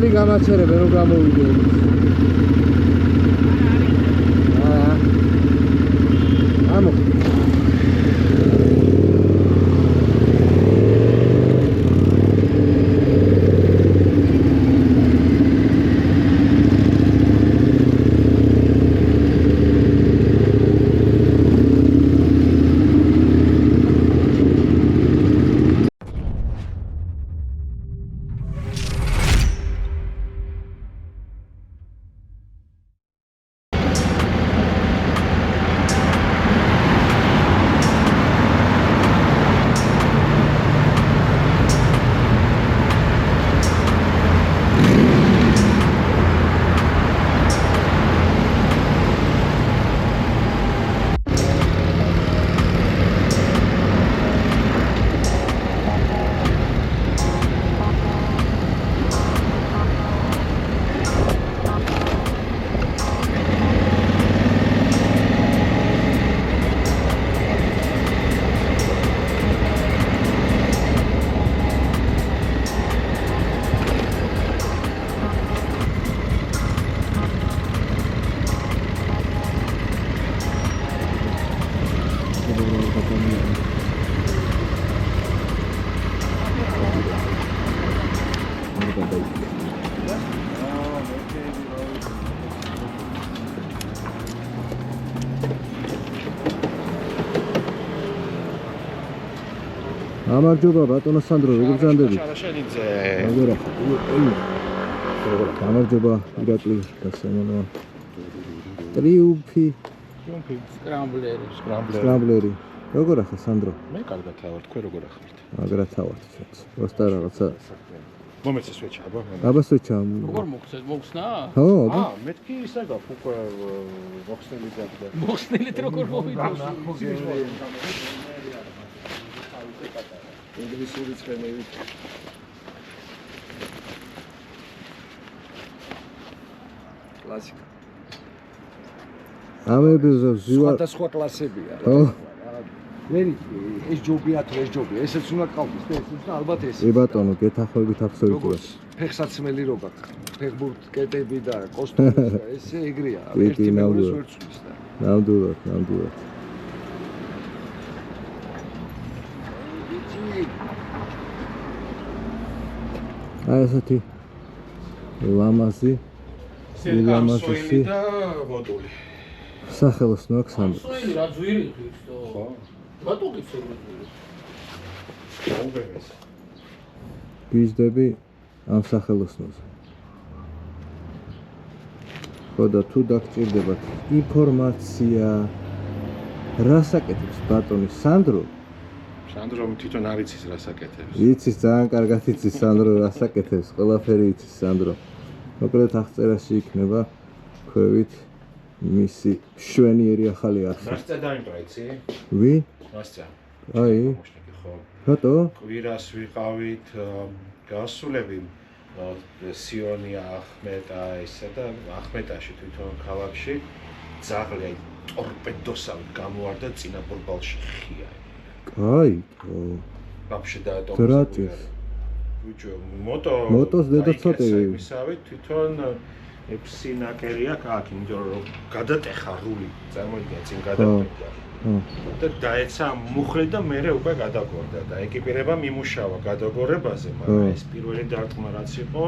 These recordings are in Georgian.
ყველი გამაჩერებენ რომ გამოვიდე. ამო გამარჯობა ბატონო სანდრო, როგორ გზანდებით? როგორ გამარჯობა ირაკლი და სემონო. ტრიუმფი სკრამბლერი. როგორ ახლა სანდრო? მე კარგად ვარ, თქვენ როგორ ახართ? მაგრად ვარ, უბრალოდ რაღაცა მომეცეს ვეჩა, აბა. აბა სვეჩა. როგორ მოხსნა? ხო, მეთქი ისე გაქვს უკვე მოხსნილი გაქვს. მოხსნილით როგორ მოვიდა? ინგლისური ცხენებით. კლასიკა. ამებიზე ვზივარ. სხვადასხვა კლასებია. ხო. ვერი ეს ჯობია თუ ეს ჯობია, ესეც უნდა ყავდეს, ეს უნდა ალბათ ეს. ე ბატონო, გეთახმებით აბსოლუტურად. ფეხსაცმელი რო გაქვს, ფეხბურთკეტები და კოსტუმი და ესე ეგრეა. ერთი მეორეს ვერ ცვლის და. ნამდვილად. აი ესეთი ლამაზი სერგამსოილი და მოდული. სახელოსნო აქვს სანდრო. სოილი რა ძვირი ხისტო. ხო. რატო გიწევრი? აუბერეს. გიზდები ამ სახელოსნოზე. ხო და თუ დაგჭირდებათ ინფორმაცია რას აკეთებს ბატონი სანდრო? სანდრო თვითონ არ იცის რას აკეთებს. იცის ძალიან კარგად იცის სანდრო რას აკეთებს, ყველაფერი იცის სანდრო. მოკლედ აღწერაში იქნება ქვევით მისი შვენიერი ახალი არხი. ნასწა დაიმყრა იცი? ვინ? ნასწა. აი. ხო. რატო? კვირას ვიყავით გასულები სიონი ახმეტა ესა და ახმეტაში თვითონ ქალაქში ძაღლი ტორპედოსავით გამოვარდა წინა ბორბალში ხია. კაი. ვაფშე და დრატის. ბიჭო მოტოს დედაცოტი. ისავით თვითონ ეფსინაკერი აქ, იმიტომ რომ გადატეხა რული, წარმოიდგინე წინ გადატეხა. და დაეცა მუხლი და მერე უკვე გადაგორდა და ეკიპირება მიმუშავა გადაგორებაზე, მაგრამ ეს პირველი დარტყმა რაც იყო,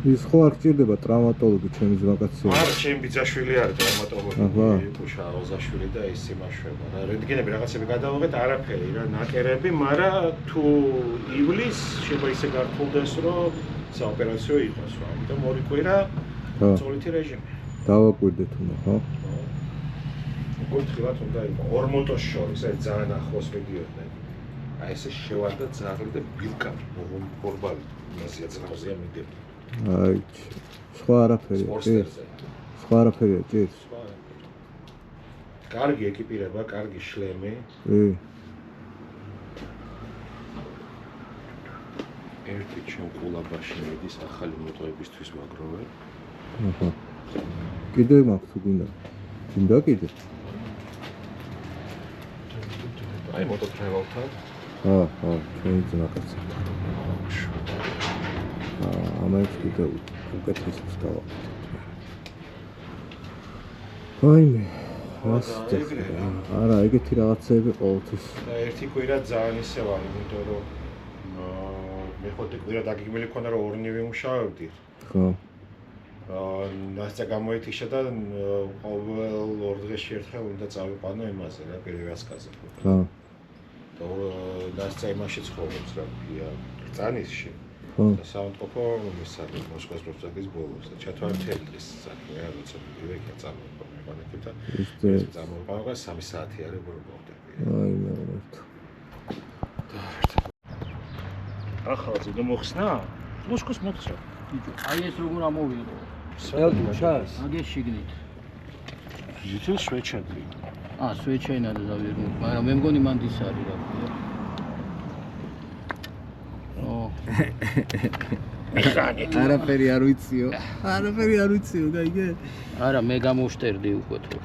ის ხო არ გჭირდება ტრავმატოლოგი ჩემი ზვაკაცია. არ ჩემი ბიძაშვილი არის ტრავმატოლოგი, იკუშა ოზაშვილი და ის იმაშვება. და რენტგენები რაღაცები გადავიღეთ, არაფერი რა, ნაკერები, მაგრამ თუ ივლის შეიძლება ისე გართულდეს, რომ საოპერაციო იყოს, ამიტომ ორი კვირა წოლითი რეჟიმი. დავაკვირდეთ უნდა, ხო? გოთხილად უნდა იყო 2 მოტოს შორის, აი ძალიან ახლოს მიდიოდნენ. აი ესე შევარდა ძაღლი და ბილკა ბორბალი, მასია ძაღლზეა მიდიოდა. აი, სხვა არაფერია, ჭირს. სხვა არაფერია, ჭირს. კარგი ეკიპირება, კარგი შლემი. ერთი ჩემ კულაბაში მიდის ახალი მოტოებისთვის ვაგროვებ. აჰა. კიდე მაქვს თუ გინდა? გინდა კიდე? აი მოტოტრევალთან. ხო, ჩვენი ძმა კაცი. ამას კიდე უკეთესებს გავაკეთებ. ვაიმე, რას წეხება? არა, ეგეთი რაღაცები ყოველთვის. და ერთი კვირა ძალიან ისე ვარ, იმიტომ რომ მე ხოთი კვირა დაგიგმილი ქონა რომ ორნივე მუშაობდი. ხო. ნასწა გამოეთიშა და ყოველ ორ დღეში ერთხელ უნდა წავიყვანო იმაზე რა პირველ ასკაზე. ხო. და ნასწა იმაში ცხოვრობს რა ქვია, ბრძანისში. ხო. და საავადმყოფო მისარი მოსკოვის პროფსოვის ბოლოს და ჩათვალთელი დღის საქმეა, როცა მივიქე წამოვიყვანე და ეს წამოვიყვანე 3 საათი არის როგორ მოვდები. აი მერტო. ახალ ზედა მოხსნა? მოსკოს მოხსნა. აი ეს როგორ ამოვიღო? ელტუ ჩას. აგერ შიგნით. ზითელ შვეჩადრი. სვეჩაინა და დავიღო, მაგრამ მე მგონი მანდის არის რა ქვია. არაფერი არ ვიციო. არაფერი არ ვიციო, გაიგე? არა, მე გამოვშტერდი უკვე თუ.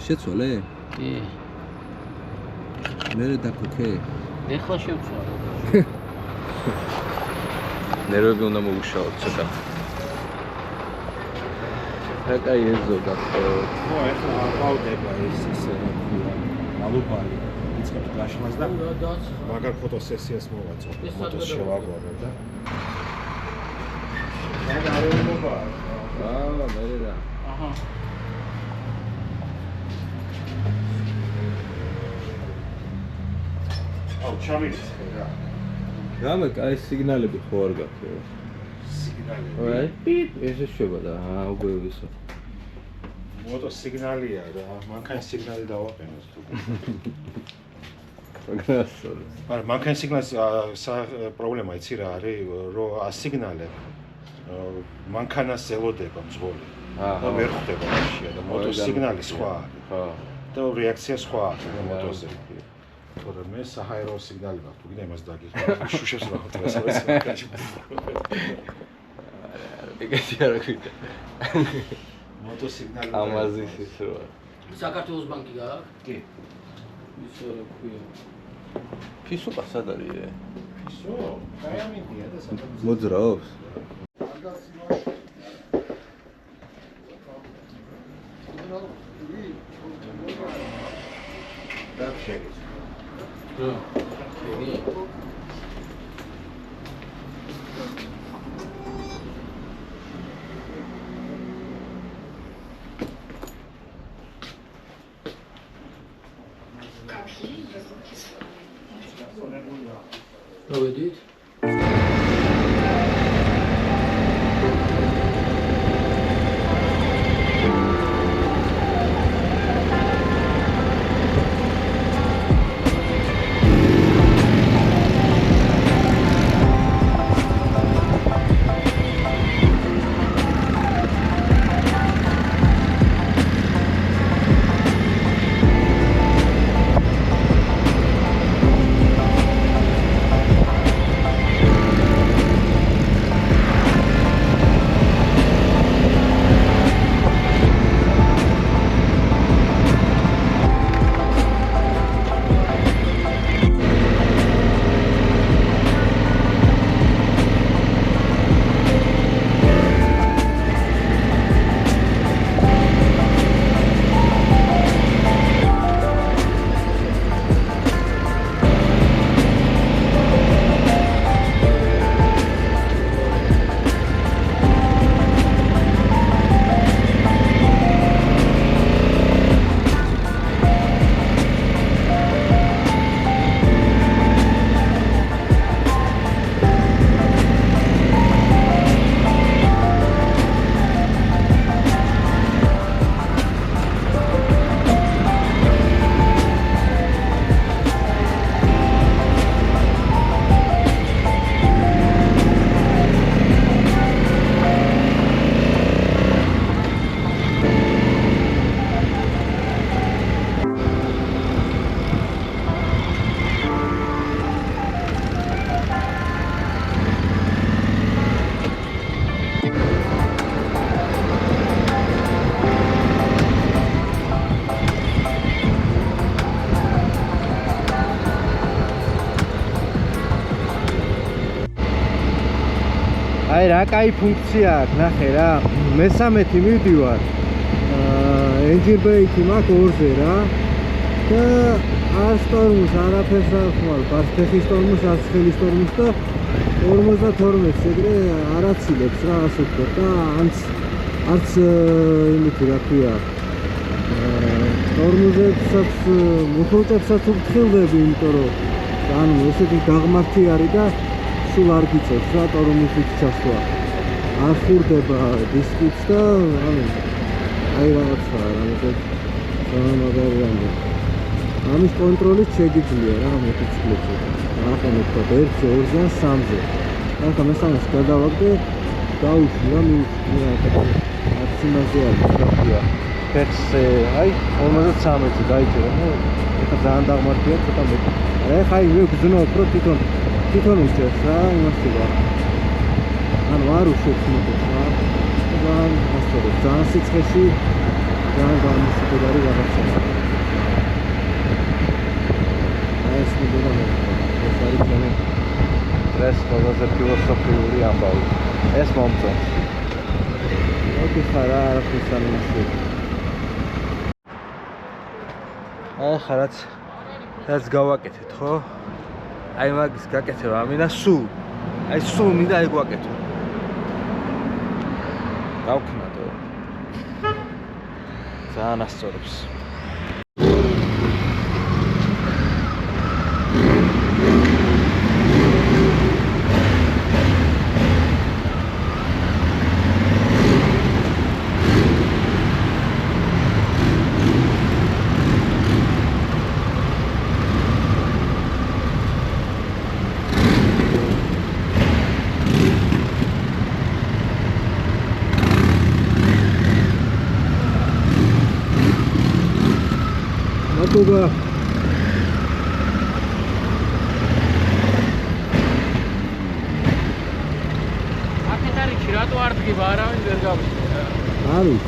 შეცვალე? კი. მე დაქოქე. ეხლა შევცვალე. ნერვები უნდა მოუშაოთ ცოტა. აკაი ეზო გახო. ხო, ეხლა აყვავდება ეს ისე რა ქვია, ალუბალი. იწყებს გაშლას და მაგარ ფოტოსესიას მოვაწვევ. ფოტოს შევაგვარო და რა გარეუბნება? მე რა. აჰა. აუ, ჩამირიცხე რა. რამე კაი სიგნალები ხო არ გაქვს? სიგნალები. აი, პიპ, ესე შევა და უკვე ვისო. მოტო სიგნალია რა, მანქანის სიგნალი დავაყენოს თუ. გასწორე. არა, მანქანის სიგნალის პრობლემა იცი რა არის, რომ ასიგნალე მანქანას ელოდება მძღოლი. და ვერ ხვდება რაშია და მოტოს სიგნალი სხვა არის. ხო. და რეაქცია სხვა არის მოტოზე. თორე მე საჰაერო სიგნალი მაქვს, თუ კიდე იმას დაგიხმარ, შუშებს ვახოთ ეს არის. ეგეთი არ აქვს. მოტო სიგნალი. ამაზის ის რა. საქართველოს ბანკი გააქვს? კი. ისე რა ქვია. ფისუკა სად არის? ისო, კაიამინდია და სადაც. მოძრაობს? დაფშეგეთ. მოვედით? აი რა კაი ფუნქცია აქვს, ნახე რა. მესამეთი მივდივარ. engine brake მაქვს ორზე რა. და არ სტორმს არაფერს არ ხვალ, არც ფეხის სტორმს, არც ხელის სტორმს და 52-ს ეგრე არ აცილებს რა, ასე ვთქვათ და არც იმითი რა ქვია. ტორმოზებსაც, მოხელჭებსაც ვფრთხილდები, იმიტომ რომ ანუ ესეთი გაღმართი არის და სულ არ გიწევს რა ტორმოზით ჩასვლა. არ ხურდება დისკიც და ანუ აი რაღაცაა რამე სამაგარიანი. ამის კონტროლიც შეგიძლია რა მოტოციკლებზე. აყენებ ხო 1-ზე, 2-ზე ან 3-ზე. ახლა მესამეს გადავაგდე, დავუშვი რა მივუშვი რა არც იმაზე არის რა ქვია. ფეხზე აი 53-ზე დაიჭერა. ნუ ეხლა ძალიან დაღმართია ცოტა მეტი. ეხლა აი ვიგზნობ რომ თვითონ უჭერს რა იმასება. ანუ არ უშვებს მოტოციკლს რა. ძალიან ასწორებს. ძალიან სიცხეში ძალიან გამოსაყიდარი რაღაცაა. ეს მოდელია. ეს არის ძალიან ეს ყველაზე ფილოსოფიური ამბავი. ეს მომწონს. ოკეი ხარა არაფერს არ მასწავლე. აი ხარაც რაც გავაკეთეთ ხო? აი მაგის გაკეთება ამინა სულ. აი სულ მინდა ეგ ვაკეთო. გავქნადო. ძალიან ასწორებს. Kuba. აკეთარიში რატო არ დგება არავინ ვერ გავიგე. არის.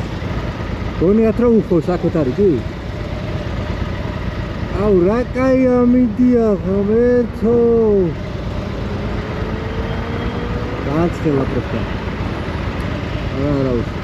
გონიათ რომ უხოს აკეთარიში? აუ რა კაი ამიდია ღმერთო. გააცხელა პროფა. არა უხო.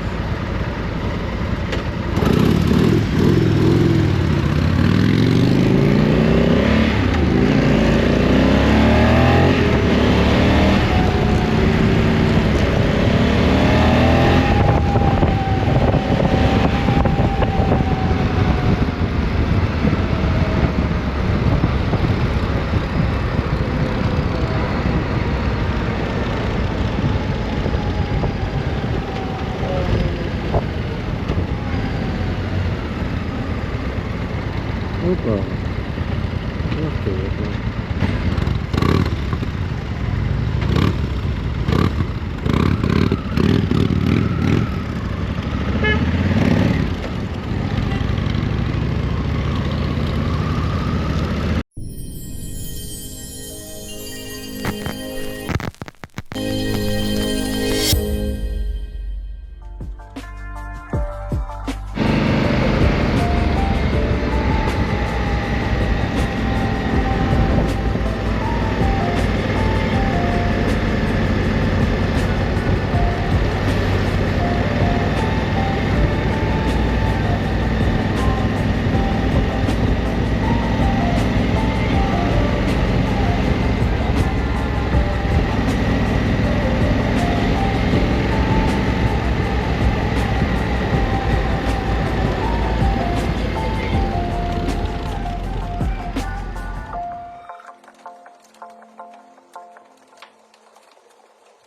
Opa. Nossa,